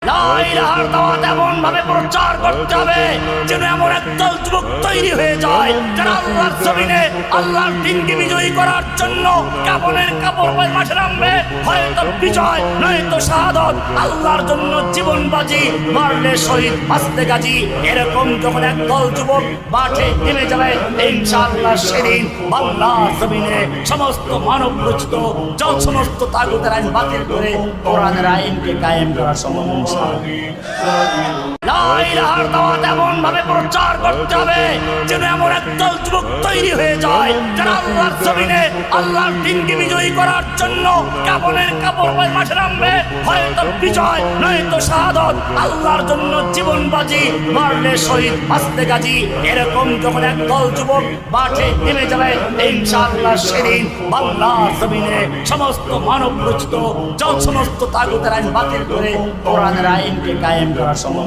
লা ইলাহার দাওয়াত এমন ভাবে প্রচার করতে হবে যেন এমন একদল যুবক তৈরি হয়ে যায় যারা আল্লাহর জমিনে আল্লাহর দ্বীনকে বিজয়ী করার জন্য কাফনের কাপড় পরে মাঠে নামবে। হয়তো বিজয় নয়তো শাহাদাত, আল্লাহর জন্য জীবন বাজি, মারলে শহীদ বাঁচতে গাজী। এরকম যখন একদল যুবক মাঠে নেমে যাবে ইনশাআল্লাহ সেদিন বাংলার জমিনে সমস্ত মানব রচিত যত সমস্ত তাগুতের আইন বাতিল করে কোরআনের আইনকে কায়েম করা সম্ভব। লা ইলাহার দাওয়াত এমন ভাবে প্রচার করতে হবে যেন এমন একদল যুবক তৈরি হয়ে যায় যারা আল্লাহর জমিনে আল্লাহর দ্বীনকে বিজয়ী করার জন্য কাফনের কাপড় পরে মাঠে নামবে। হয়তো বিজয় নয়তো শাহাদাত, আল্লাহর জন্য জীবন বাজি, মারলে শহীদ বাঁচতে গাজী। এরকম যখন একদল যুবক মাঠে নেমে যাবে ইনশাআল্লাহ সেদিন বাংলার জমিনে সমস্ত মানব রচিত যত সমস্ত তাগুতের আইন বাতিল করে কোরআনের আইনকে কায়েম করা সম্ভব।